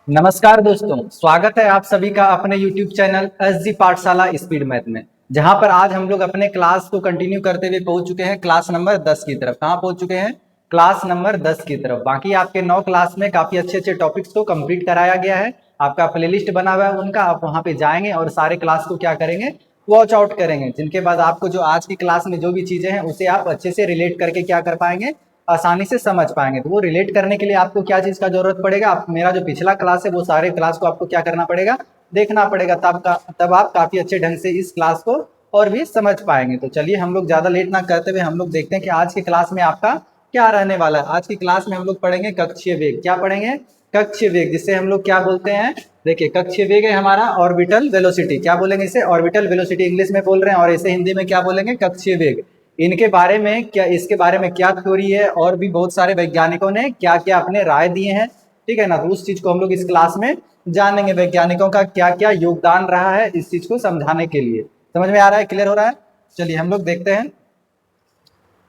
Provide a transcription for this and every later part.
नमस्कार दोस्तों, स्वागत है आप सभी का अपने YouTube चैनल एसजी पाठशाला स्पीड मैथ में। जहां पर आज हम लोग अपने क्लास को कंटिन्यू करते हुए पहुंच चुके हैं क्लास नंबर 10 की तरफ। कहां पहुंच चुके हैं? क्लास नंबर 10 की तरफ। बाकी आपके 9 क्लास में काफी अच्छे अच्छे टॉपिक्स को कंप्लीट कराया गया है। आपका प्लेलिस्ट बना हुआ है उनका, आप वहां पे जाएंगे और सारे क्लास को क्या करेंगे, वॉच आउट करेंगे। जिनके बाद आपको जो आज की क्लास में जो भी चीजें हैं उसे आप अच्छे से रिलेट करके क्या कर पाएंगे, आसानी से समझ पाएंगे। तो वो रिलेट करने के लिए आपको क्या चीज का जरूरत पड़ेगा, आप मेरा जो पिछला क्लास है वो सारे क्लास को आपको क्या करना पड़ेगा, देखना पड़ेगा। तब आप काफी अच्छे ढंग से इस क्लास को और भी समझ पाएंगे। तो चलिए हम लोग ज्यादा लेट ना करते हुए हम लोग देखते हैं कि आज की क्लास में आपका क्या रहने वाला है। आज की क्लास में हम लोग पढ़ेंगे कक्षीय वेग। क्या पढ़ेंगे? कक्षीय वेग, जिसे हम लोग क्या बोलते हैं, देखिए कक्षीय वेग है हमारा ऑर्बिटल वेलोसिटी। क्या बोलेंगे इसे? ऑर्बिटल वेलोसिटी इंग्लिश में बोल रहे हैं, और इसे हिंदी में क्या बोलेंगे? कक्षीय वेग। इनके बारे में क्या, इसके बारे में क्या थ्योरी है और भी बहुत सारे वैज्ञानिकों ने क्या क्या अपने राय दिए हैं, ठीक है ना। तो उस चीज को हम लोग इस क्लास में जानेंगे, वैज्ञानिकों का क्या क्या योगदान रहा है इस चीज को समझाने के लिए। समझ में आ रहा है? क्लियर हो रहा है? चलिए हम लोग देखते हैं।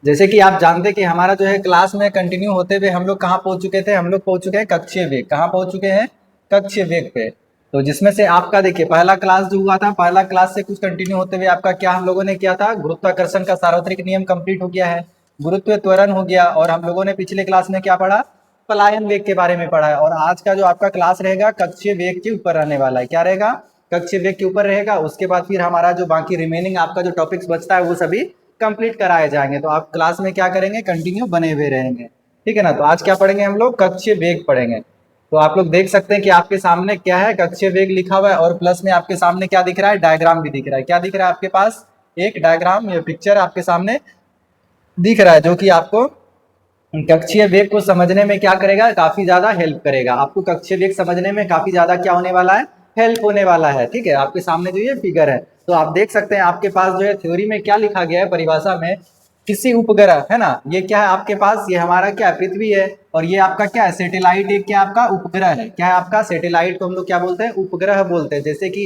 जैसे कि आप जानते हैं कि हमारा जो है क्लास में कंटिन्यू होते हुए हम लोग कहाँ पहुंच चुके थे, हम लोग पहुंच चुके हैं कक्षीय वेग। कहाँ पहुंच चुके हैं? कक्षीय वेग पे। तो जिसमें से आपका देखिए पहला क्लास जो हुआ था, पहला क्लास से कुछ कंटिन्यू होते हुए आपका क्या हम लोगों ने किया था, गुरुत्वाकर्षण का सार्वत्रिक नियम कंप्लीट हो गया है, गुरुत्व त्वरण हो गया, और हम लोगों ने पिछले क्लास में क्या पढ़ा, पलायन वेग के बारे में पढ़ा है। और आज का जो आपका क्लास रहेगा कक्षीय वेग के ऊपर रहने वाला है। क्या रहेगा? कक्षीय वेग के ऊपर रहेगा। उसके बाद फिर हमारा जो बाकी रिमेनिंग आपका जो टॉपिक्स बचता है वो सभी कंप्लीट कराए जाएंगे। तो आप क्लास में क्या करेंगे, कंटिन्यू बने हुए रहेंगे, ठीक है ना। तो आज क्या पढ़ेंगे हम लोग? कक्षीय वेग पढ़ेंगे। तो आप लोग देख सकते हैं कि आपके सामने क्या है, कक्षीय वेग लिखा हुआ है, और प्लस में आपके सामने क्या दिख रहा है, डायग्राम भी दिख रहा है। क्या दिख रहा है आपके पास? एक डायग्राम या पिक्चर आपके सामने दिख रहा है, जो कि आपको कक्षीय वेग को समझने में क्या करेगा, काफी ज्यादा हेल्प करेगा। आपको कक्षीय वेग समझने में काफी ज्यादा क्या होने वाला है, हेल्प होने वाला है, ठीक है। आपके सामने जो ये फिगर है, तो आप देख सकते हैं आपके पास जो है थ्योरी में क्या लिखा गया है, परिभाषा में, किसी उपग्रह है ना, ये क्या है आपके पास, ये हमारा क्या है, पृथ्वी है, और ये आपका क्या है, सैटेलाइट। एक क्या आपका उपग्रह है, क्या है आपका सैटेलाइट को हम लोग क्या बोलते हैं, उपग्रह बोलते हैं। जैसे कि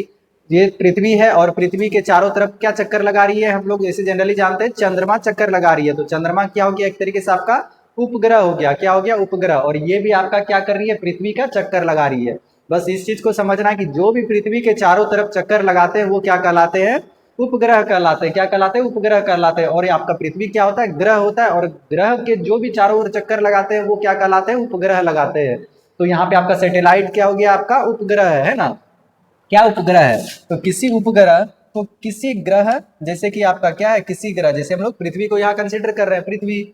ये पृथ्वी है और पृथ्वी के चारों तरफ क्या चक्कर लगा रही है, हम लोग जैसे जनरली जानते हैं चंद्रमा चक्कर लगा रही है। तो चंद्रमा क्या हो गया, एक तरीके से आपका उपग्रह हो गया। क्या हो गया? उपग्रह। और ये भी आपका क्या कर रही है, पृथ्वी का चक्कर लगा रही है। बस इस चीज को समझना है कि जो भी पृथ्वी के चारों तरफ चक्कर लगाते हैं वो क्या कहलाते हैं, उपग्रह कहलाते हैं। क्या कहलाते हैं? उपग्रह कहलाते हैं। और ये आपका पृथ्वी क्या होता है, ग्रह होता है, और ग्रह के जो भी चारों ओर चक्कर लगाते हैं वो क्या कहलाते हैं, उपग्रह लगाते हैं। तो यहाँ पे आपका सैटेलाइट क्या हो गया, आपका उपग्रह है ना। क्या उपग्रह है? तो किसी उपग्रह, तो किसी ग्रह, जैसे कि आपका क्या है, किसी ग्रह, जैसे हम लोग पृथ्वी को यहाँ कंसिडर कर रहे हैं, पृथ्वी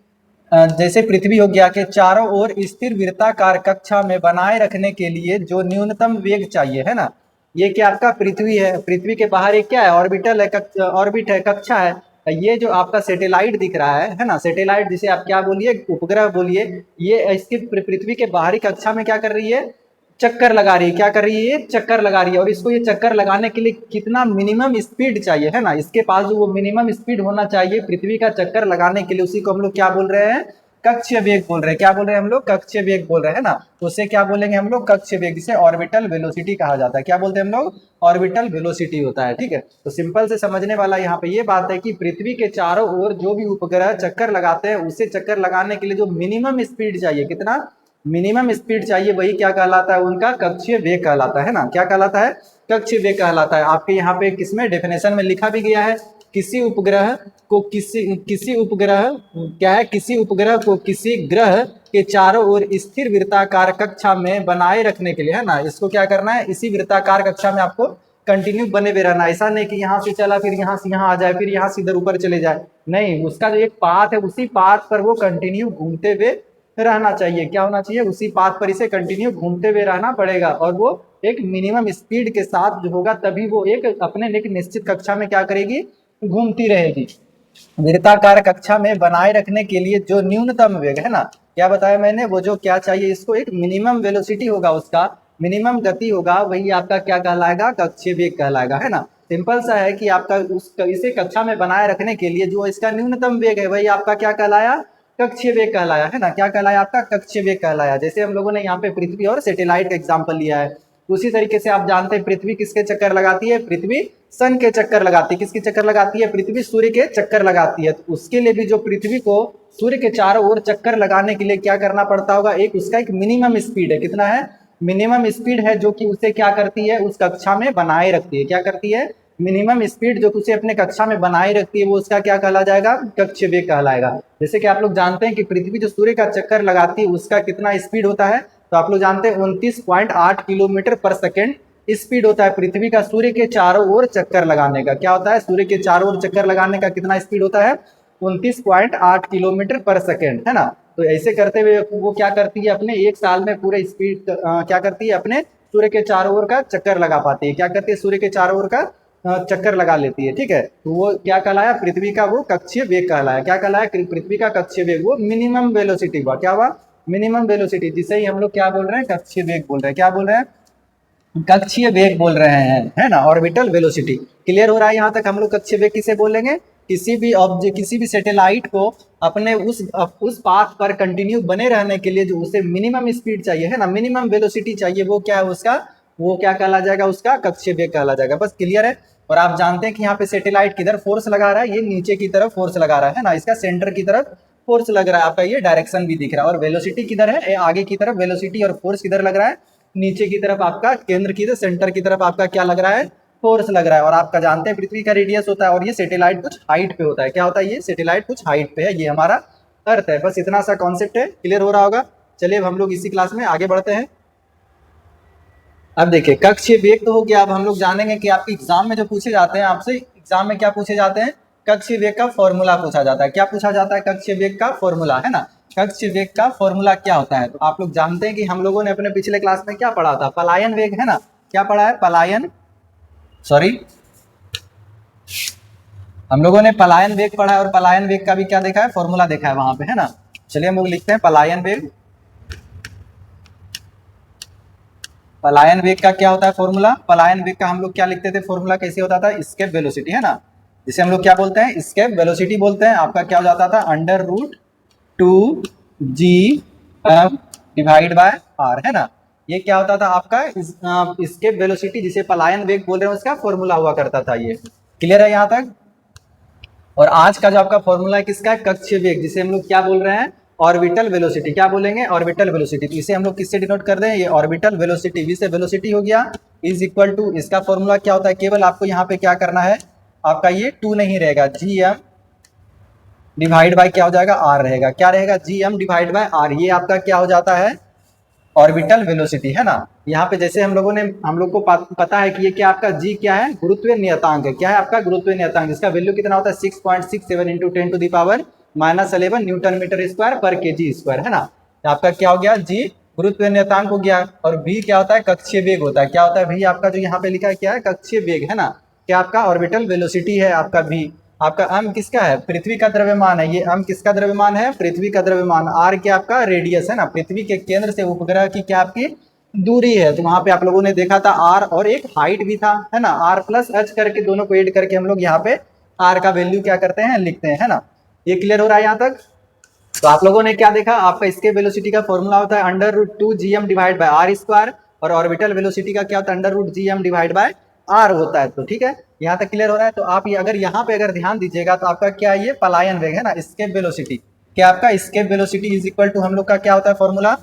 जैसे पृथ्वी हो गया के चारों ओर स्थिर वृत्ताकार कक्षा में बनाए रखने के लिए जो न्यूनतम वेग चाहिए, है ना। ये क्या आपका पृथ्वी है, पृथ्वी के बाहर एक क्या है, ऑर्बिटल है, ऑर्बिट है, कक्षा है। ये जो आपका सैटेलाइट दिख रहा है ना, सैटेलाइट जिसे आप क्या बोलिए, उपग्रह बोलिए, ये इसकी पृथ्वी के बाहरी कक्षा में क्या कर रही है, चक्कर लगा रही है। क्या कर रही है? चक्कर लगा रही है। और इसको ये चक्कर लगाने के लिए कितना मिनिमम स्पीड चाहिए, है ना, इसके पास जो वो मिनिमम स्पीड होना चाहिए पृथ्वी का चक्कर लगाने के लिए, उसी को हम लोग क्या बोल रहे हैं, कक्षीय वेग बोल रहे हैं। क्या बोल रहे हैं हम लोग? कक्षीय वेग बोल रहे हैं ना। तो उसे क्या बोलेंगे हम लोग, कक्षीय वेग, जिसे ऑर्बिटल वेलोसिटी कहा जाता है। क्या बोलते हैं हम लोग? ऑर्बिटल वेलोसिटी होता है, ठीक है। तो सिंपल से समझने वाला यहाँ पे ये बात है कि पृथ्वी के चारों ओर जो भी उपग्रह चक्कर लगाते हैं, उसे चक्कर लगाने के लिए जो मिनिमम स्पीड चाहिए, कितना मिनिमम स्पीड चाहिए, वही क्या कहलाता है, उनका कक्षीय वेग कहलाता है ना। क्या कहलाता है? कक्षीय वेग कहलाता है। आपके यहाँ पे किसमें डेफिनेशन में लिखा भी गया है, किसी उपग्रह को किसी उपग्रह क्या है, किसी उपग्रह को किसी ग्रह के चारों ओर स्थिर वृत्ताकार कक्षा में बनाए रखने के लिए, है ना, इसको क्या करना है, इसी वृत्ताकार कक्षा में आपको कंटिन्यू बने हुए रहना। ऐसा नहीं कि यहाँ से चला फिर यहाँ से यहाँ आ जाए, फिर यहाँ से इधर ऊपर चले जाए, नहीं, उसका जो एक पाथ है उसी पाथ पर वो कंटिन्यू घूमते हुए रहना चाहिए। क्या होना चाहिए? उसी पाथ पर इसे कंटिन्यू घूमते हुए रहना पड़ेगा, और वो एक मिनिमम स्पीड के साथ जो होगा तभी वो एक अपने एक निश्चित कक्षा में क्या करेगी, घूमती रहेगी। वृत्ताकार कक्षा में बनाए रखने के लिए जो न्यूनतम वेग है ना, क्या बताया मैंने, वो जो क्या चाहिए, इसको एक मिनिमम वेलोसिटी होगा, उसका मिनिमम गति होगा, वही आपका क्या कहलाएगा, कक्षीय वेग कहलाएगा, है ना। सिंपल सा है कि आपका उस इसे कक्षा में बनाए रखने के लिए जो इसका न्यूनतम वेग है वही आपका क्या कहलाया, कक्षीय वेग कहलाया, है ना। क्या कहलाया? आपका कक्षीय वेग कहलाया। जैसे हम लोगों ने यहाँ पे पृथ्वी और सैटेलाइट का एग्जाम्पल लिया है, उसी तरीके से आप जानते हैं पृथ्वी किसके चक्कर लगाती है, पृथ्वी सन के चक्कर लगाती है। किसके चक्कर लगाती है? पृथ्वी सूर्य के चक्कर लगाती है। तो उसके लिए भी जो पृथ्वी को सूर्य के चारों ओर चक्कर लगाने के लिए क्या करना पड़ता होगा, एक उसका एक मिनिमम स्पीड है, कितना है, मिनिमम स्पीड है जो कि उसे क्या करती है, उस कक्षा में बनाए रखती है। क्या करती है, मिनिमम स्पीड जो उसे अपने कक्षा में बनाए रखती है, वो उसका क्या कहला जाएगा, कक्ष वेग कहलाएगा। जैसे कि आप लोग जानते हैं कि पृथ्वी जो सूर्य का चक्कर लगाती है उसका कितना स्पीड होता है, तो आप लोग जानते हैं 29.8 किलोमीटर पर सेकेंड स्पीड होता है पृथ्वी का सूर्य के चारों ओर चक्कर लगाने का। क्या होता है, सूर्य के चारों ओर चक्कर लगाने का कितना स्पीड होता है, 29.8 किलोमीटर पर सेकेंड, है ना। तो ऐसे करते हुए वो क्या करती है, अपने एक साल में पूरे स्पीड क्या करती है, अपने सूर्य के चारों ओर का चक्कर लगा पाती है। क्या करती है, सूर्य के चारों ओर का चक्कर लगा लेती है, ठीक है। तो वो क्या कहलाया, पृथ्वी का वो कक्षीय वेग कहलाया। क्या कहलाया, पृथ्वी का कक्षीय वेग, वो मिनिमम वेलोसिटी हुआ। क्या हुआ, मिनिमम वेलोसिटी, जिसे ही हम लोग क्या बोल रहे हैं, कक्षीय वेग बोल रहे हैं। क्या बोल रहे हैं, कक्षीय वेग बोल रहे हैं, है ना, ऑर्बिटल वेलोसिटी। क्लियर हो रहा है यहाँ तक। हम लोग कक्षीय वेग किसे बोलेंगे, किसी भी ऑब्जेक्ट, किसी भी सैटेलाइट को अपने उस पाथ पर कंटिन्यू बने रहने के लिए जो उसे मिनिमम स्पीड चाहिए, है ना, मिनिमम वेलोसिटी चाहिए, वो क्या है उसका, वो क्या कहला जाएगा, उसका कक्षीय वेग कहला जाएगा। बस क्लियर है। और आप जानते हैं कि यहाँ पे सैटेलाइट किधर फोर्स लगा रहा है, ये नीचे की तरफ फोर्स लगा रहा है ना, इसका सेंटर की तरफ फोर्स लग रहा है। आपका ये डायरेक्शन भी दिख रहा है। और वेलोसिटी किधर है, आगे की तरफ वेलोसिटी और फोर्स किधर लग रहा है, नीचे की तरफ आपका केंद्र की तरफ, सेंटर की तरफ आपका क्या लग रहा है, फोर्स लग रहा है। और आपका जानते हैं पृथ्वी का रेडियस होता है और ये सैटेलाइट कुछ हाइट पे होता है। क्या होता है, ये सैटेलाइट कुछ हाइट पे है, ये हमारा अर्थ है। बस इतना सा कॉन्सेप्ट है, क्लियर हो रहा होगा। चलिए अब हम लोग इसी क्लास में आगे बढ़ते हैं। अब देखिए कक्षीय वेग तो हो गया। अब हम लोग जानेंगे कि आपके एग्जाम में जो पूछे जाते हैं, आपसे एग्जाम में क्या पूछे जाते हैं, कक्षीय वेग का फॉर्मूला पूछा जाता है। क्या पूछा जाता है, कक्षीय वेग का फॉर्मूला, है ना। कक्षीय वेग का फॉर्मूला क्या होता है, तो आप लोग जानते हैं कि हम लोगों ने अपने पिछले क्लास में क्या पढ़ा था, पलायन वेग, है ना। क्या पढ़ा है, पलायन, सॉरी, हम लोगों ने पलायन वेग पढ़ा है और पलायन वेग का भी क्या देखा है, फॉर्मूला देखा है वहां पे, है ना। चलिए हम लोग लिखते हैं पलायन वेग। पलायन वेग का क्या होता है फॉर्मूला, पलायन वेग का हम लोग क्या लिखते थे फॉर्मूला, कैसे होता था, एस्केप वेलोसिटी, है ना, जिसे हम लोग क्या बोलते हैं, एस्केप वेलोसिटी बोलते हैं। आपका क्या हो जाता था, √2g डिवाइड बाय r, है ना। ये क्या होता था आपका एस्केप वेलोसिटी, जिसे पलायन वेग बोल रहे हैं, उसका फॉर्मूला हुआ करता था। ये क्लियर है यहाँ तक। और आज का जो आपका फॉर्मूला है किसका है, कक्षीय वेग, जिसे हम लोग क्या बोल रहे हैं, ऑर्बिटल वेलोसिटी। क्या बोलेंगे, ऑर्बिटल वेलोसिटी। तो इसे हम लोग किससे डिनोट कर दें, ये ऑर्बिटल वेलोसिटी, वी से वेलोसिटी हो गया, इज इक्वल टू, इसका फॉर्मूला क्या होता है, केवल आपको यहाँ पे क्या करना है, आपका ये 2 नहीं रहेगा, gm डिवाइड बाय क्या हो जाएगा, r रहेगा। क्या रहेगा, gm डिवाइड बाय r, ये आपका क्या हो जाता है, ऑर्बिटल वेलोसिटी, है ना। यहाँ पे जैसे हम लोग को पता है कि ये क्या आपका g क्या है, गुरुत्वीय नियतांक है। क्या है आपका गुरुत्वीय नियतांक, जिसका वैल्यू कितना होता है 6.67 इंटू 10⁻⁻11 न्यूटन मीटर स्क्वायर पर केजी स्क्वायर, है ना। आपका क्या हो गया, g गुरुत्वीय नियतांक हो गया। और v क्या होता है, कक्षीय वेग होता है। क्या होता है v, आपका जो यहाँ पे लिखा है क्या है, कक्षीय वेग, है ना। क्या आपका ऑर्बिटल वेलोसिटी है आपका v। आपका m किसका है, पृथ्वी का द्रव्यमान है। ये m किसका द्रव्यमान है, पृथ्वी का द्रव्यमान। r क्या आपका रेडियस, है ना, पृथ्वी के केंद्र से उपग्रह की क्या आपकी दूरी है। तो वहां पे आप लोगों ने देखा था r, और एक हाइट भी था, है ना, r प्लस h करके दोनों को ऐड करके हम लोग यहाँ पे r का वैल्यू क्या करते हैं, लिखते हैं, है ना। ये क्लियर हो रहा है यहाँ तक। तो आप लोगों ने क्या देखा, आपका इसके वेलोसिटी का फॉर्मूला होता है √2gm divide by r square, और ऑर्बिटल वेलोसिटी का क्या होता है, √gm डिवाइड बाय r होता है। तो ठीक है, यहाँ तक क्लियर हो रहा है। तो आप ये अगर यहाँ पे अगर ध्यान दीजिएगा तो आपका क्या, ये पलायन वेग, है ना, एस्केप वेलोसिटी। क्या आपका escape velocity is equal to, हम लोग का क्या होता है फॉर्मूला,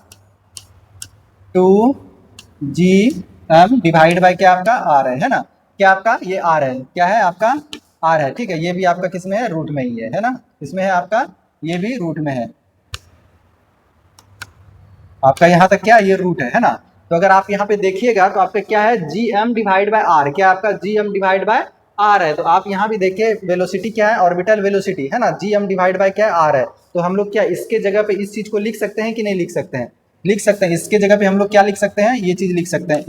2gm डिवाइड बाय क्या आपका r है ना। क्या आपका ये r है, क्या है आपका r है, ठीक है। ये भी आपका किस में है, रूट में ही है ना, इसमें है आपका, ये भी रूट में है आपका, यहाँ तक क्या ये रूट है ना। तो अगर आप यहाँ पे देखिएगा तो आपका क्या है, gm डिवाइड बाय r, क्या आपका gm डिवाइड बाय r है। तो आप यहाँ भी देखिए वेलोसिटी क्या है, ऑर्बिटल वेलोसिटी, है ना, gm डिवाइड बाय क्या है, r है। तो हम लोग क्या इसके जगह पे इस चीज को लिख सकते हैं कि नहीं लिख सकते हैं, लिख सकते हैं। इसके जगह पे हम लोग क्या लिख सकते हैं, ये चीज लिख सकते हैं,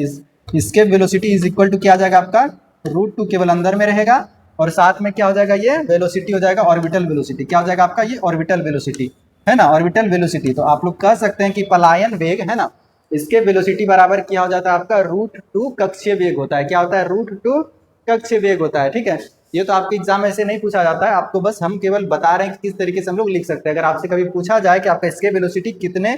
इसके वेलोसिटी इज इक्वल टू क्या आ जाएगा आपका, √2 केवल अंदर में रहेगा, और साथ में क्या हो जाएगा, ये वेलोसिटी हो जाएगा ऑर्बिटल वेलोसिटी। क्या हो जाएगा आपका, ये ऑर्बिटल वेलोसिटी, है ना, ऑर्बिटल वेलोसिटी। तो आप लोग कह सकते हैं कि पलायन वेग, है ना, इसके वेलोसिटी बराबर क्या हो जाता है आपका, √2 कक्षीय वेग होता है। क्या होता है, √2 कक्षीय वेग होता है, ठीक है। ये तो आपके एग्जाम में ऐसे नहीं पूछा जाता है, आपको बस हम केवल बता रहे हैं कि किस तरीके से हम लोग लिख सकते हैं। अगर आपसे कभी पूछा जाए कि आपका इसके वेलोसिटी कितने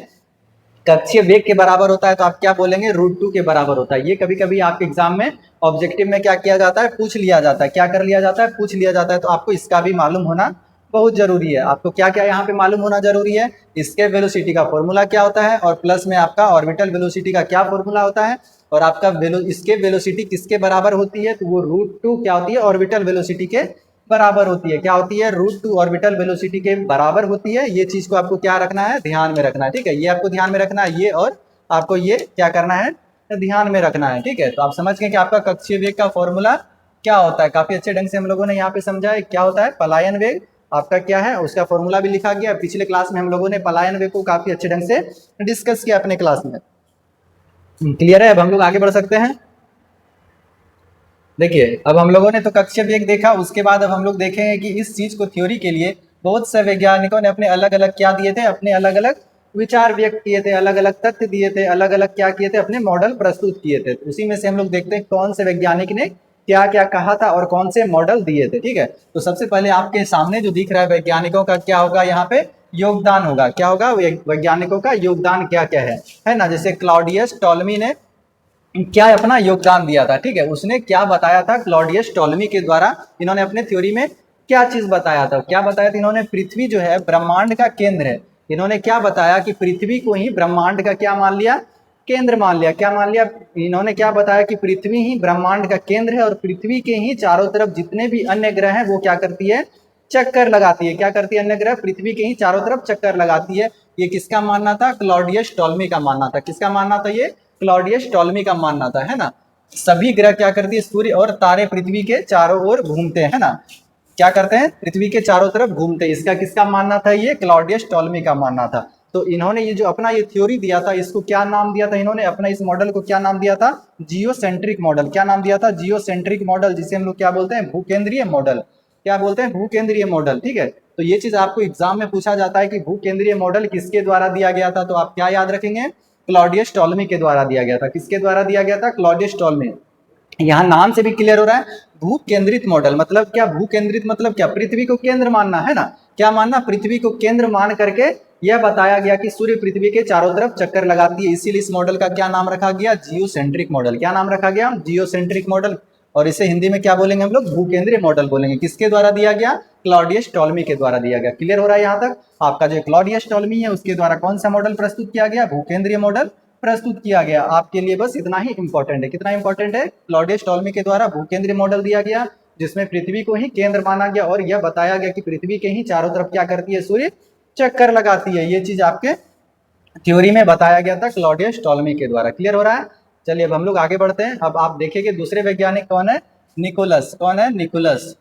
कक्षीय वेग के बराबर होता है, तो आप क्या बोलेंगे, √2 के बराबर होता है। ये कभी कभी आपके एग्जाम में ऑब्जेक्टिव में क्या किया जाता है, पूछ लिया जाता है। क्या कर लिया जाता है, पूछ लिया जाता है। तो आपको इसका भी मालूम होना बहुत जरूरी है। आपको क्या क्या यहाँ पे मालूम होना जरूरी है, इसके वेलोसिटी का फॉर्मूला क्या होता है, और प्लस में आपका ऑर्बिटल वेलोसिटी का क्या फॉर्मूला होता है, और आपका इसके वेलोसिटी किसके बराबर होती है, तो वो √2 क्या होती है, ऑर्बिटल वेलोसिटी के बराबर होती है। क्या होती है, √2 ऑर्बिटल वेलोसिटी के बराबर होती है। ये चीज को आपको क्या रखना है, ध्यान में रखना है, ठीक है। ये आपको ध्यान में रखना है, ये और आपको ये क्या करना है, ध्यान में रखना है, ठीक है। तो आप समझ गए कि आपका कक्षीय वेग का फॉर्मूला क्या होता है। काफी अच्छे ढंग से हम लोगों ने यहाँ पे समझा है क्या होता है पलायन वेग, आपका क्या है, उसका फॉर्मूला भी लिखा गया। पिछले क्लास में हम लोगों ने पलायन वेग को काफी अच्छे ढंग से डिस्कस किया अपने क्लास में। क्लियर है, अब हम लोग आगे बढ़ सकते हैं। देखिए अब हम लोगों ने तो कक्षीय वेग देखा, उसके बाद अब हम लोग देखेंगे कि इस चीज को थ्योरी के लिए बहुत से वैज्ञानिकों ने अपने अलग अलग क्या दिए थे, अपने अलग अलग विचार व्यक्त किए थे, अलग अलग तथ्य दिए थे, अलग अलग क्या किए थे, अपने मॉडल प्रस्तुत किए थे। तो उसी में से हम लोग देखते हैं कौन से वैज्ञानिक ने क्या क्या कहा था और कौन से मॉडल दिए थे, ठीक है। तो सबसे पहले आपके सामने जो दिख रहा है वैज्ञानिकों का क्या होगा, यहाँ पे योगदान होगा। क्या होगा, वैज्ञानिकों का योगदान क्या क्या है ना। जैसे क्लॉडियस टॉलमी ने क्या अपना योगदान दिया था, ठीक है। उसने क्या बताया था, क्लॉडियस टॉलमी के द्वारा इन्होंने अपने थ्योरी में क्या चीज बताया था, क्या बताया था इन्होंने, पृथ्वी जो है ब्रह्मांड का केंद्र है। इन्होंने क्या बताया कि पृथ्वी को ही ब्रह्मांड का क्या मान लिया, केंद्र मान लिया। क्या मान लिया, इन्होंने क्या बताया कि पृथ्वी ही ब्रह्मांड का केंद्र है और पृथ्वी के ही चारों तरफ जितने भी अन्य ग्रह हैं वो क्या करती है, चक्कर लगाती है। क्या करती है, अन्य ग्रह पृथ्वी के ही चारों तरफ चक्कर लगाती है। ये किसका मानना था, क्लॉडियस टॉलमी का मानना था। किसका मानना था, ये क्लॉडियस टॉलमी का मानना था, है ना। सभी ग्रह क्या करती है, सूर्य और तारे पृथ्वी के चारों ओर घूमते हैं, है ना। क्या करते हैं, पृथ्वी के चारों तरफ घूमते हैं। इसका किसका मानना था, ये क्लॉडियस टॉलमी का मानना था। तो इन्होंने ये जो अपना ये थ्योरी दिया था, इसको क्या नाम दिया था इन्होंने, अपना इस मॉडल को क्या नाम दिया था, जियोसेंट्रिक मॉडल। क्या नाम दिया था, जियोसेंट्रिक मॉडल, जिसे हम लोग क्या बोलते हैं, भूकेंद्रीय मॉडल। क्या बोलते हैं, भूकेंद्रीय मॉडल, ठीक है। तो ये चीज आपको एग्जाम में पूछा जाता है कि भूकेंद्रीय मॉडल किसके द्वारा दिया गया था, तो आप क्या याद रखेंगे, क्लॉडियस टॉलमी के द्वारा दिया गया था। किसके द्वारा दिया गया था, क्लॉडियस टॉलमी। यहाँ नाम से भी क्लियर हो रहा है, भू केंद्रित मॉडल मतलब क्या, भू केंद्रित मतलब क्या, पृथ्वी को केंद्र मानना, है ना। क्या मानना, पृथ्वी को केंद्र मान करके यह बताया गया कि सूर्य पृथ्वी के चारों तरफ चक्कर लगाती है। इसीलिए इस मॉडल का क्या नाम रखा गया, जियोसेंट्रिक मॉडल। क्या नाम रखा गया, जियोसेंट्रिक मॉडल। और इसे हिंदी में क्या बोलेंगे हम लोग, भूकेंद्रीय मॉडल बोलेंगे। किसके द्वारा दिया गया, क्लॉडियस टॉलमी के द्वारा दिया गया। क्लियर हो रहा है यहाँ तक। आपका जो क्लॉडियस टॉलमी है उसके द्वारा कौन सा मॉडल प्रस्तुत किया गया, भूकेंद्रीय मॉडल प्रस्तुत किया गया। आपके लिए बस इतना ही इंपॉर्टेंट है। कितना इंपॉर्टेंट है, क्लॉडियस टॉलमी के द्वारा भूकेंद्रीय मॉडल दिया गया, जिसमें पृथ्वी को ही केंद्र माना गया और यह बताया गया कि पृथ्वी के ही चारों तरफ क्या करती है, सूर्य चक्कर लगाती है। ये चीज आपके थ्योरी में बताया गया था क्लॉडियस टॉलमी के द्वारा। क्लियर हो रहा है। चलिए अब हम लोग आगे बढ़ते हैं। अब आप देखेंगे दूसरे वैज्ञानिक कौन है, निकोलस। कौन है, निकोलस।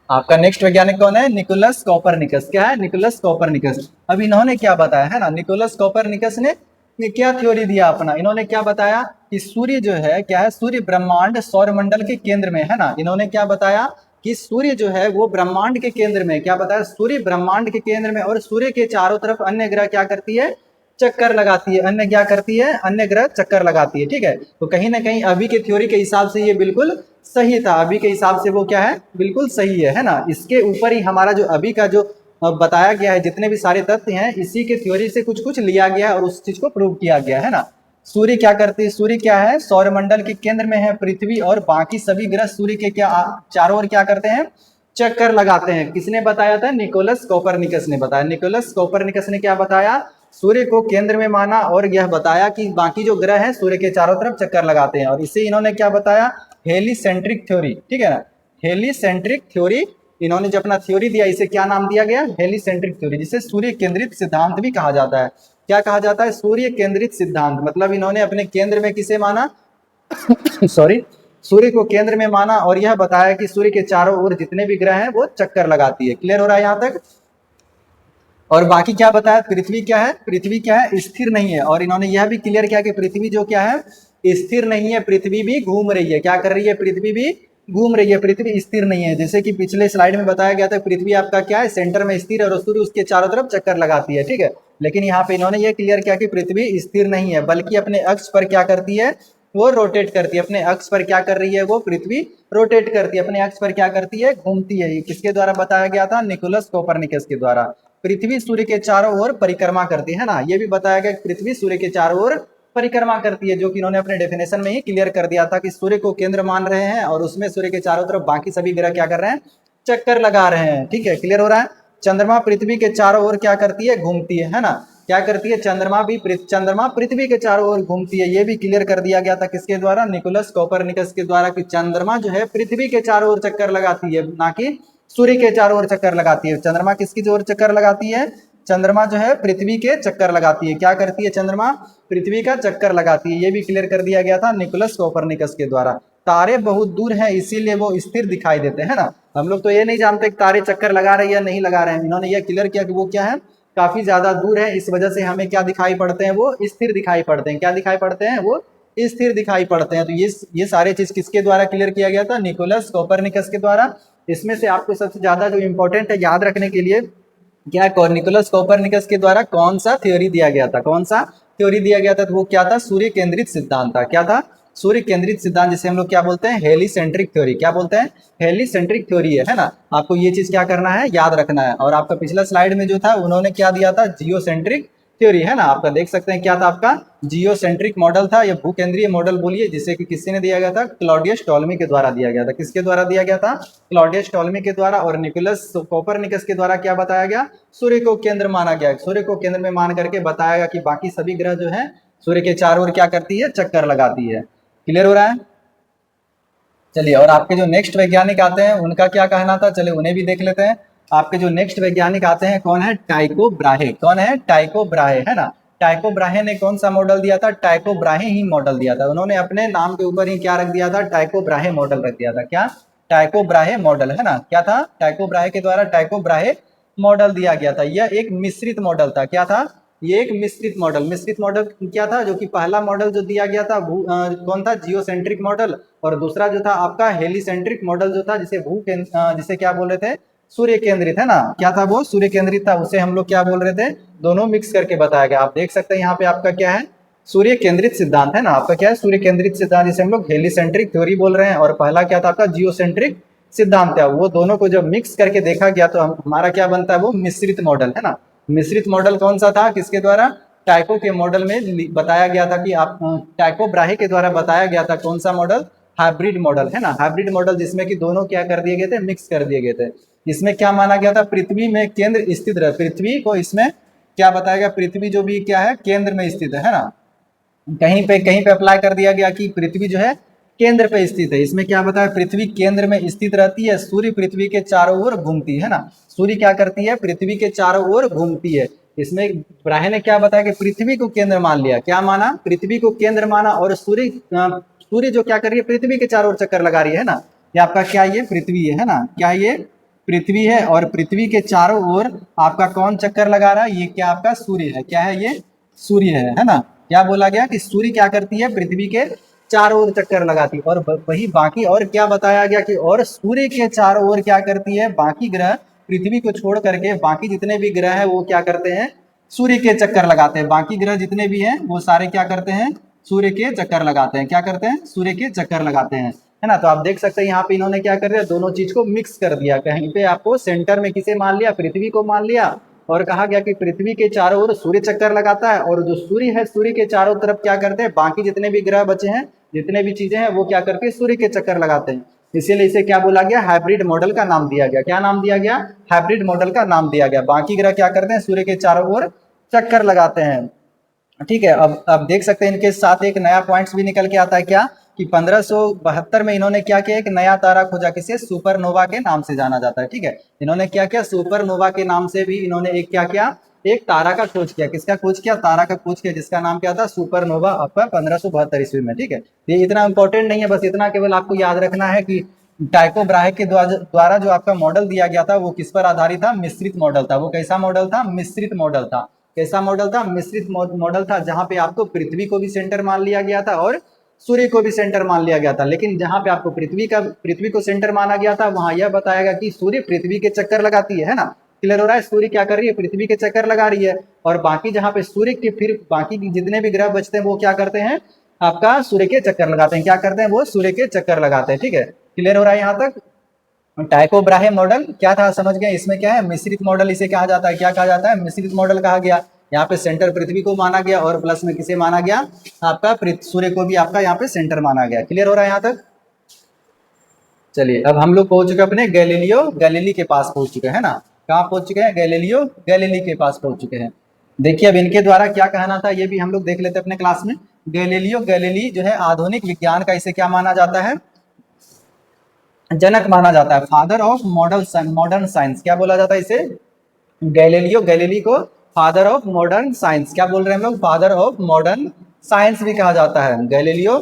आपका नेक्स्ट वैज्ञानिक कौन है, निकोलस कोपरनिकस। क्या है, निकोलस कोपरनिकस। अब इन्होंने क्या बताया, है ना, निकोलस कोपरनिकस ने क्या थ्योरी दिया अपना, इन्होंने क्या बताया कि सूर्य जो है क्या है, सूर्य ब्रह्मांड सौरमंडल के केंद्र में, है ना। इन्होंने क्या बताया कि सूर्य जो है वो ब्रह्मांड के केंद्र में, क्या बताया, सूर्य ब्रह्मांड के केंद्र में और सूर्य के चारों तरफ अन्य ग्रह क्या करती है, चक्कर लगाती है। अन्य क्या करती है, अन्य ग्रह चक्कर लगाती है, ठीक है। तो कहीं ना कहीं अभी के थ्योरी के हिसाब से ये बिल्कुल सही था। अभी के हिसाब से वो क्या है, बिल्कुल सही है ना। इसके ऊपर ही हमारा जो अभी का जो बताया गया है, जितने भी सारे तथ्य हैं, इसी के थ्योरी से कुछ कुछ लिया गया है और उस चीज को प्रूव किया गया है ना। सूर्य क्या करती है, सूर्य क्या है, सौरमंडल के केंद्र में है पृथ्वी, और बाकी सभी ग्रह सूर्य के क्या चारों ओर क्या करते हैं, चक्कर लगाते हैं। किसने बताया था, निकोलस कोपरनिकस ने बताया। निकोलस कोपरनिकस ने क्या बताया, सूर्य को केंद्र में माना और यह बताया कि बाकी जो ग्रह हैं सूर्य के चारों तरफ चक्कर लगाते हैं। और इसे इन्होंने क्या बताया, हेलिसेंट्रिक थ्योरी, ठीक है ना। हेलिसेंट्रिक थ्योरी, इन्होंने जो अपना थ्योरी दिया इसे क्या नाम दिया गया, हेलिसेंट्रिक थ्योरी, जिसे सूर्य केंद्रित सिद्धांत भी कहा जाता है। क्या कहा जाता है, सूर्य केंद्रित सिद्धांत। मतलब इन्होंने अपने केंद्र में किसे माना सॉरी, सूर्य को केंद्र में माना और यह बताया कि सूर्य के चारों ओर जितने भी ग्रह हैं वो चक्कर लगाती है। क्लियर हो रहा है यहाँ तक। और बाकी क्या बताया, पृथ्वी क्या है, पृथ्वी क्या है, स्थिर नहीं है। और इन्होंने यह भी क्लियर किया कि पृथ्वी जो क्या है, स्थिर नहीं है, पृथ्वी भी घूम रही है। क्या कर रही है, पृथ्वी भी घूम रही है, पृथ्वी स्थिर नहीं है। जैसे कि पिछले स्लाइड में बताया गया था, पृथ्वी आपका क्या है, सेंटर में स्थिर है और सूर्य उसके चारों तरफ चक्कर लगाती है, ठीक है। लेकिन यहाँ पे इन्होंने ये क्लियर किया कि पृथ्वी स्थिर नहीं है, बल्कि अपने अक्ष पर क्या करती है, वो रोटेट करती है। अपने अक्ष पर क्या कर रही है, वो पृथ्वी रोटेट करती है, अपने अक्ष पर क्या करती है, घूमती है। ये किसके द्वारा बताया गया था, निकोलस कोपरनिकस के द्वारा। पृथ्वी सूर्य के चारों ओर परिक्रमा करती है ना, ये भी बताया गया कि पृथ्वी सूर्य के चारों ओर परिक्रमा करती है, जो कि इन्होंने अपने डेफिनेशन में ही क्लियर कर दिया था कि सूर्य को केंद्र मान रहे हैं और उसमें सूर्य के चारों तरफ बाकी सभी ग्रह क्या कर रहे हैं, चक्कर लगा रहे हैं। ठीक है, क्लियर हो रहा है। चंद्रमा पृथ्वी के चारों ओर क्या करती है ना, क्या करती है, चंद्रमा पृथ्वी के चारों ओर घूमती है। ये भी क्लियर कर दिया गया था किसके द्वारा, निकोलस कोपरनिकस के द्वारा, कि चंद्रमा जो है पृथ्वी के चारों ओर चक्कर लगाती है, ना कि सूर्य के चारों ओर चक्कर लगाती है। चंद्रमा किसकी ओर चक्कर लगाती है, चंद्रमा जो है पृथ्वी के चक्कर लगाती है। क्या करती है, चंद्रमा पृथ्वी का चक्कर लगाती है। ये भी क्लियर कर दिया गया था निकोलस कोपरनिकस के द्वारा। तारे बहुत दूर हैं इसीलिए वो स्थिर दिखाई देते हैं ना। हम लोग तो ये नहीं जानते कि तारे चक्कर लगा रहे हैं या नहीं लगा रहे हैं, इन्होंने ये क्लियर किया कि वो क्या है, काफी ज्यादा दूर है, इस वजह से हमें क्या दिखाई पड़ते हैं, वो स्थिर दिखाई पड़ते हैं। क्या दिखाई पड़ते हैं, वो स्थिर दिखाई पड़ते हैं। तो ये सारे चीज किसके द्वारा क्लियर किया गया था, निकोलस कोपरनिकस के द्वारा। इसमें से आपको सबसे ज्यादा जो इंपॉर्टेंट है याद रखने के लिए, क्या निकोलस कोपरनिकस के द्वारा कौन सा थ्योरी दिया गया था, कौन सा थ्योरी दिया गया था, तो वो क्या था, सूर्य केंद्रित सिद्धांत था। क्या था, सूर्य केंद्रित सिद्धांत, जिसे हम लोग क्या बोलते हैं, हेलिसेंट्रिक थ्योरी। क्या बोलते हैं, हेलिसेंट्रिक थ्योरी है ना। आपको ये चीज क्या करना है, याद रखना है। और आपका पिछला स्लाइड में जो था उन्होंने क्या दिया था, जियोसेंट्रिक थ्योरी है ना। आपका देख सकते हैं क्या था, आपका जियोसेंट्रिक मॉडल था, या भूकेंद्रीय मॉडल बोलिए, जिसे कि किसने दिया गया था, क्लॉडियस टॉलमी के द्वारा दिया गया था। किसके द्वारा दिया गया था, क्लॉडियस टॉलमी के द्वारा। और निकोलस कोपरनिकस के द्वारा क्या बताया गया, सूर्य को केंद्र माना गया। सूर्य को केंद्र में मान करके बताया गया कि बाकी सभी ग्रह जो है सूर्य के चारों ओर क्या करती है, चक्कर लगाती है। क्लियर हो रहा है। चलिए, और आपके जो नेक्स्ट वैज्ञानिक आते हैं उनका क्या कहना था, चलिए उन्हें भी देख लेते हैं। आपके जो नेक्स्ट वैज्ञानिक आते हैं कौन है, टाइको ब्राहे। कौन है, टाइको ब्राहे है ना। टाइको ब्राहे ने कौन सा मॉडल दिया था, टाइको ब्राहे ही मॉडल दिया था। उन्होंने अपने नाम के ऊपर ही क्या रख दिया था, टाइको ब्राहे मॉडल रख दिया था। क्या, टाइको ब्राहे मॉडल है ना। क्या था, टाइको ब्राहे के द्वारा टाइको ब्राहे मॉडल दिया गया था। यह एक मिश्रित मॉडल था। क्या था, ये एक मिश्रित मॉडल। मिश्रित मॉडल क्या था, जो कि पहला मॉडल जो दिया गया था कौन था, जियोसेंट्रिक मॉडल। और दूसरा जो था आपका हेलिसेंट्रिक मॉडल जो था, जिसे क्या बोल रहे थे, सूर्य केंद्रित है ना। क्या था वो, सूर्य केंद्रित था, उसे हम लोग क्या बोल रहे थे, दोनों मिक्स करके बताया गया। आप देख सकते हैं यहाँ पे आपका क्या है, सूर्य केंद्रित सिद्धांत है ना। आपका क्या है, सूर्य केंद्रित सिद्धांत, जिसे हम लोग हेलिसेंट्रिक थ्योरी बोल रहे हैं। और पहला क्या था आपका, जियोसेंट्रिक सिद्धांत है। वो दोनों को जब मिक्स करके देखा गया तो हमारा क्या बनता है, वो मिश्रित मॉडल है ना। मिश्रित मॉडल कौन सा था, किसके द्वारा, टाइको के मॉडल में बताया गया था कि आप टाइको ब्राहे के द्वारा बताया गया था। कौन सा मॉडल, हाइब्रिड मॉडल है ना। हाइब्रिड मॉडल, जिसमें कि दोनों क्या कर दिए गए थे, मिक्स कर दिए गए थे। इसमें क्या माना गया था, पृथ्वी में केंद्र स्थित रहे, पृथ्वी को इसमें क्या बताया गया, पृथ्वी जो भी क्या है, केंद्र में स्थित है ना। कहीं पे अप्लाई कर दिया गया कि पृथ्वी जो है केंद्र पे स्थित है। इसमें क्या बताया, पृथ्वी केंद्र में स्थित रहती है, सूर्य पृथ्वी के चारों ओर घूमती है ना। सूर्य क्या करती है, पृथ्वी के चारों ओर घूमती है। इसमें ब्राहे ने क्या बताया कि पृथ्वी को केंद्र मान लिया। क्या माना, पृथ्वी को केंद्र माना। और सूर्य जो क्या कर रही है, पृथ्वी के चारों ओर चक्कर लगा रही है ना। ये आपका क्या, ये पृथ्वी है ना। क्या ये पृथ्वी है, और पृथ्वी के चारों ओर आपका कौन चक्कर लगा रहा है, ये क्या आपका सूर्य है। क्या है, ये सूर्य है ना। क्या बोला गया कि सूर्य क्या करती है, पृथ्वी के चारों ओर चक्कर लगाती है। और वही बाकी, और क्या बताया गया कि और सूर्य के चारों ओर क्या करती है, बाकी ग्रह पृथ्वी को छोड़ करके बाकी जितने भी ग्रह हैं वो क्या करते हैं, सूर्य के चक्कर लगाते हैं। बाकी ग्रह जितने भी हैं वो सारे क्या करते हैं, सूर्य के चक्कर लगाते हैं। क्या करते हैं, सूर्य के चक्कर लगाते हैं, है ना। तो आप देख सकते हैं यहाँ पे इन्होंने क्या कर दिया, दोनों चीज को मिक्स कर दिया। कहीं पे आपको सेंटर में किसे मान लिया, पृथ्वी को मान लिया। और कहा गया कि पृथ्वी के चारों ओर सूर्य चक्कर लगाता है, और जो सूर्य है, सूर्य के चारों तरफ क्या करते हैं, बाकी जितने भी ग्रह बचे हैं, जितने भी चीजें हैं, वो क्या करते हैं, सूर्य के चक्कर लगाते हैं। इसीलिए इसे क्या बोला गया, हाइब्रिड मॉडल का नाम दिया गया। क्या नाम दिया गया, हाइब्रिड मॉडल का नाम दिया गया। बाकी ग्रह क्या करते हैं, सूर्य के चारों ओर चक्कर लगाते हैं। ठीक है, अब देख सकते हैं इनके साथ एक नया पॉइंट्स भी निकल के आता है। क्या कि 1572 में इन्होंने क्या किया, एक नया तारा खोजा, किसे, सुपरनोवा के नाम से जाना जाता है। ठीक है, इन्होंने क्या किया, सुपरनोवा के नाम से भी इन्होंने एक क्या किया, एक तारा का खोज किया। किसका खोज किया, तारा का खोज किया, जिसका नाम क्या था, सुपरनोवा, आपका 1572 ईस्वी में। ठीक है, ये इतना इंपॉर्टेंट नहीं है, बस इतना केवल आपको याद रखना है कि टाइको ब्राहे के द्वारा जो आपका मॉडल दिया गया था वो किस पर आधारित था, मिश्रित मॉडल था। वो कैसा मॉडल था, मिश्रित मॉडल था। कैसा मॉडल था, मिश्रित मॉडल था, जहां पे आपको पृथ्वी को भी सेंटर मान लिया गया था और सूर्य को भी सेंटर मान लिया गया था। लेकिन जहां पे आपको पृथ्वी को सेंटर माना गया था, वहां यह बताया गया कि सूर्य पृथ्वी के चक्कर लगाती है ना। क्लियर हो रहा है, सूर्य क्या कर रही है, पृथ्वी के चक्कर लगा रही है। और बाकी जहां पे सूर्य के फिर बाकी जितने भी ग्रह बचते हैं वो क्या करते हैं, आपका सूर्य के चक्कर लगाते हैं। क्या करते हैं, वो सूर्य के चक्कर लगाते हैं। ठीक है, क्लियर हो रहा है यहाँ तक। टाइको ब्राहे मॉडल क्या था, समझ गए। इसमें क्या है, मिश्रित मॉडल इसे कहा जाता है। क्या कहा जाता है, मिश्रित मॉडल कहा गया। यहाँ पे सेंटर पृथ्वी को माना गया, और प्लस में किसे माना गया, आपका सूर्य को भी आपका यहाँ पे सेंटर माना गया। क्लियर हो रहा है यहाँ तक। चलिए अब हम लोग पहुंच चुके अपने गैलीलियो गैलीली के पास पहुंच चुके हैं ना। कहाँ पहुंच चुके हैं? गैलीलियो गैलीली के पास पहुंच चुके हैं। देखिए अब इनके द्वारा क्या कहना था ये भी हम लोग देख लेते हैं अपने क्लास में। गैलीलियो गैलीली जो है आधुनिक विज्ञान का इसे क्या माना जाता है? जनक माना जाता है, फादर ऑफ मॉडर्न साइंस। क्या बोला जाता है इसे? गैलीलियो गैलीली को फादर ऑफ मॉडर्न साइंस क्या बोल रहे हैं हम लोग? फादर ऑफ मॉडर्न साइंस भी कहा जाता है। गैलीलियो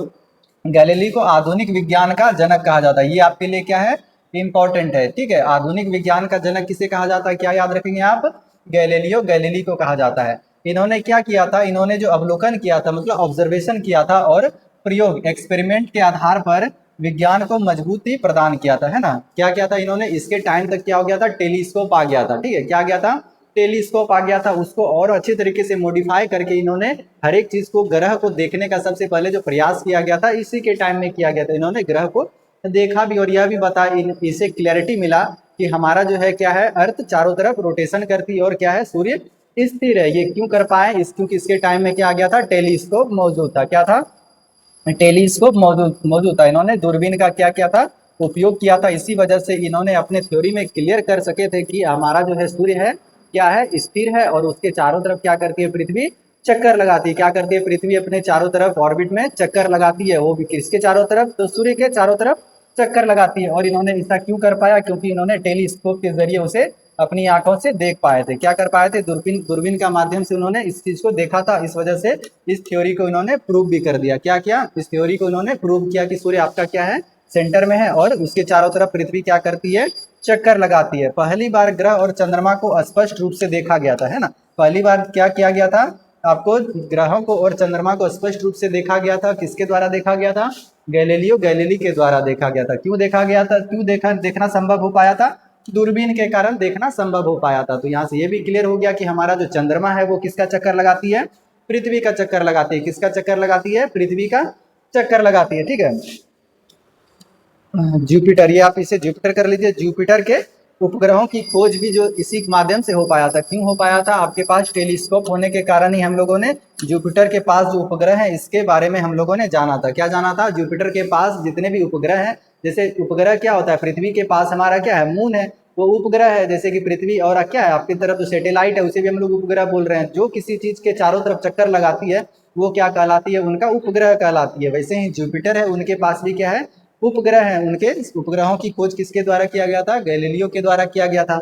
गैलीली को आधुनिक विज्ञान का जनक कहा जाता है। ये आपके लिए क्या है? इंपॉर्टेंट है, ठीक है। आधुनिक विज्ञान का जनक किसे कहा जाता है? क्या याद रखेंगे आप? गैलीलियो गैलीली को कहा जाता है। इन्होंने क्या किया था? इन्होंने जो अवलोकन किया था, मतलब ऑब्जर्वेशन किया था और प्रयोग एक्सपेरिमेंट के आधार पर विज्ञान को मजबूती प्रदान किया था, है ना। क्या किया था इन्होंने? इसके टाइम तक क्या हो गया था? टेलीस्कोप आ गया था, ठीक है। क्या गया था? टेलीस्कोप आ गया था। उसको और अच्छे तरीके से मॉडिफाई करके इन्होंने हर एक चीज को, ग्रह को देखने का सबसे पहले जो प्रयास किया गया था इसी के टाइम में किया गया था। इन्होंने ग्रह को देखा भी और यह भी बताया, इसे क्लैरिटी मिला कि हमारा जो है क्या है, अर्थ चारों तरफ रोटेशन करती है और क्या है, सूर्य स्थिर है। ये क्यों कर पाए? क्योंकि इसके टाइम में क्या आ गया था? टेलीस्कोप मौजूद था। क्या था? टेलीस्कोप मौजूद था। इन्होंने दूरबीन का क्या किया था? उपयोग किया था। इसी वजह से इन्होंने अपने थ्योरी में क्लियर कर सके थे कि हमारा जो है सूर्य है क्या है, स्थिर है और उसके चारों तरफ क्या करती है? पृथ्वी चक्कर लगाती है। क्या करती है? पृथ्वी अपने चारों तरफ ऑर्बिट में चक्कर लगाती है। वो भी किसके चारों तरफ? तो सूर्य के चारों तरफ चक्कर लगाती है। और इन्होंने ऐसा क्यों कर पाया? क्योंकि इन्होंने टेलीस्कोप के जरिए उसे अपनी आंखों से देख पाए थे। क्या कर पाए थे? दूरबीन दूरबीन का माध्यम से उन्होंने इस चीज को देखा था। इस वजह से इस थ्योरी को इन्होंने प्रूव भी कर दिया। क्या किया? इस थ्योरी को इन्होंने प्रूव किया कि सूर्य आपका क्या है, सेंटर में है और उसके चारों तरफ पृथ्वी क्या करती है? चक्कर लगाती है। पहली बार ग्रह और चंद्रमा को स्पष्ट रूप से देखा गया था, है ना। पहली बार क्या किया गया था? आपको ग्रहों को और चंद्रमा को स्पष्ट रूप से देखा गया था। किसके द्वारा देखा गया था? गैलीलियो गैलीली के द्वारा देखा गया था। क्यों देखा गया था? क्यों देखना संभव हो पाया था? दूरबीन के कारण देखना संभव हो पाया था। तो यहाँ से ये भी क्लियर हो गया कि हमारा जो चंद्रमा है वो किसका चक्कर लगाती है? पृथ्वी का चक्कर लगाती है। किसका चक्कर लगाती है? पृथ्वी का चक्कर लगाती है, ठीक है। जुपिटर, ये आप इसे जुपिटर कर लीजिए। जुपिटर के उपग्रहों की खोज भी जो इसी के माध्यम से हो पाया था। क्यों हो पाया था? आपके पास टेलीस्कोप होने के कारण ही हम लोगों ने जुपिटर के पास जो उपग्रह है इसके बारे में हम लोगों ने जाना था। क्या जाना था? जुपिटर के पास जितने भी उपग्रह हैं, जैसे उपग्रह क्या होता है? पृथ्वी के पास हमारा क्या है? मून है, वो उपग्रह है। जैसे कि पृथ्वी और क्या है आपकी तरफ जो सैटेलाइट है उसे भी हम लोग उपग्रह बोल रहे हैं। जो किसी चीज के चारों तरफ चक्कर लगाती है वो क्या कहलाती है? उनका उपग्रह कहलाती है। वैसे ही जुपिटर है, उनके पास भी क्या है? उपग्रह है। उनके उपग्रहों की खोज किसके द्वारा किया गया था? गैलीलियो के द्वारा किया गया था।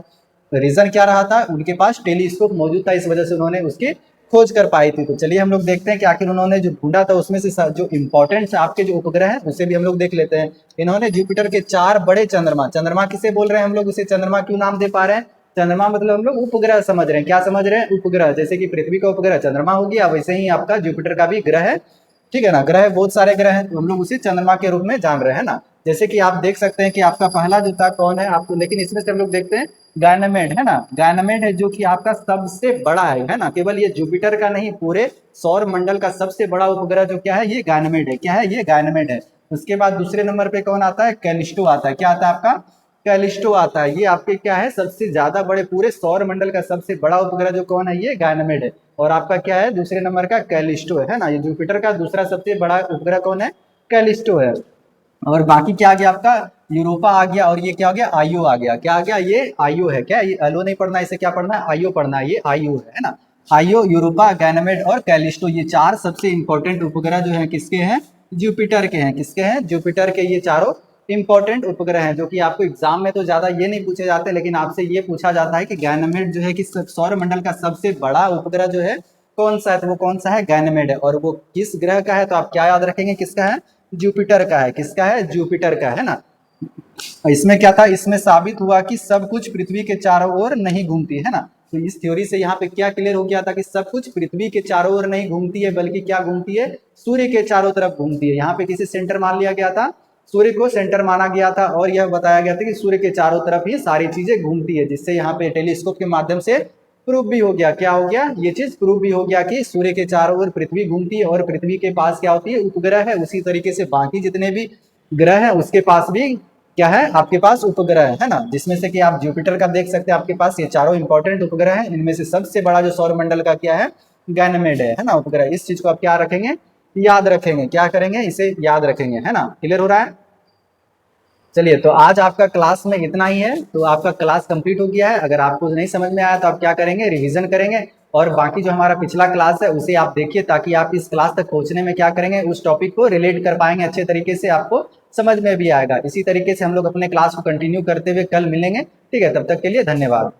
रीजन क्या रहा था? उनके पास टेलीस्कोप मौजूद था, इस वजह से उन्होंने उसकी खोज कर पाई थी। तो चलिए हम लोग देखते हैं कि आखिर उन्होंने जो ढूंढा था उसमें से जो इंपॉर्टेंट आपके जो उपग्रह है उसे भी हम लोग देख लेते हैं। इन्होंने जुपिटर के 4 बड़े चंद्रमा, चंद्रमा किसे बोल रहे हैं हम लोग? उसे चंद्रमा क्यों नाम दे पा रहे हैं? चंद्रमा मतलब हम लोग उपग्रह समझ रहे हैं। क्या समझ रहे हैं? उपग्रह। जैसे कि पृथ्वी का उपग्रह चंद्रमा हो गया, वैसे ही आपका जुपिटर का भी ग्रह है, ठीक है ना। ग्रह बहुत सारे ग्रह हैं, तो हम लोग उसे चंद्रमा के रूप में जान रहे हैं ना। जैसे कि आप देख सकते हैं कि आपका पहला जो था कौन है आपको, लेकिन इसमें से हम लोग देखते हैं गायनामेड, है ना। गायनामेड है जो कि आपका सबसे बड़ा है ना। केवल ये जुपिटर का नहीं, पूरे सौर मंडल का सबसे बड़ा उपग्रह जो क्या है, ये गायनामेड है। क्या है? ये गायनामेड है। उसके बाद दूसरे नंबर पे कौन आता है? कैलिस्टो आता है। क्या आता है आपका? कैलिस्टो आता है। ये आपके क्या है? सबसे ज्यादा बड़े, पूरे सौर मंडल का सबसे बड़ा उपग्रह जो कौन है? ये गायनामेड है। और आपका क्या है? दूसरे नंबर का कैलिस्टो है ना। ये जुपिटर का दूसरा सबसे बड़ा उपग्रह कौन है? कैलिस्टो है। और बाकी क्या आ गया आपका? यूरोपा आ गया। और ये क्या हो गया? आयु आ गया। क्या आ गया? ये आयु है। क्या? ये एलो नहीं पढ़ना, इसे क्या पढ़ना है? आयु पढ़ना है। ये आयु है ना। आयु, यूरोपा, गैनमेड और कैलिस्टो, ये 4 सबसे इंपॉर्टेंट उपग्रह जो है किसके हैं? जुपिटर के हैं। किसके हैं? जुपिटर के। ये चारों इंपॉर्टेंट उपग्रह हैं जो कि आपको एग्जाम में तो ज्यादा ये नहीं पूछे जाते, लेकिन आपसे ये पूछा जाता है कि गैनमेड जो है कि सौर मंडल का सबसे बड़ा उपग्रह जो है कौन सा है, तो वो कौन सा है? गैनमेड है। और वो किस ग्रह का है? तो आप क्या याद रखेंगे? किसका है? जुपिटर का है। किसका है? जुपिटर का है ना। इसमें क्या था? इसमें साबित हुआ कि सब कुछ पृथ्वी के चारों ओर नहीं घूमती है ना। तो इस थ्योरी से यहाँ पे क्या क्लियर हो गया था कि सब कुछ पृथ्वी के चारों ओर नहीं घूमती है, बल्कि क्या घूमती है? सूर्य के चारों तरफ घूमती है। यहाँ पे किसे सेंटर मान लिया गया था? सूर्य को सेंटर माना गया था। और यह बताया गया था कि सूर्य के चारों तरफ ही सारी चीजें घूमती है, जिससे यहाँ पे टेलीस्कोप के माध्यम से प्रूव भी हो गया। क्या हो गया? ये चीज प्रूव भी हो गया कि सूर्य के चारों ओर पृथ्वी घूमती है और पृथ्वी के पास क्या होती है? उपग्रह है। उसी तरीके से बाकी जितने भी ग्रह है उसके पास भी क्या है? आपके पास उपग्रह है ना। जिसमें से कि आप जुपिटर का देख सकते हैं, आपके पास ये चारों इंपॉर्टेंट उपग्रह है। इनमें से सबसे बड़ा जो सौर मंडल का क्या है? गैनमेड है ना उपग्रह। इस चीज को आप क्या रखेंगे? याद रखेंगे। क्या करेंगे? इसे याद रखेंगे, है ना। क्लियर हो रहा है? चलिए, तो आज आपका क्लास में इतना ही है। तो आपका क्लास कंप्लीट हो गया है। अगर आपको नहीं समझ में आया तो आप क्या करेंगे, रिवीजन करेंगे और बाकी जो हमारा पिछला क्लास है उसे आप देखिए, ताकि आप इस क्लास तक पहुंचने में क्या करेंगे, उस टॉपिक को रिलेट कर पाएंगे अच्छे तरीके से, आपको समझ में भी आएगा। इसी तरीके से हम लोग अपने क्लास को कंटिन्यू करते हुए कल मिलेंगे। ठीक है, तब तक के लिए धन्यवाद।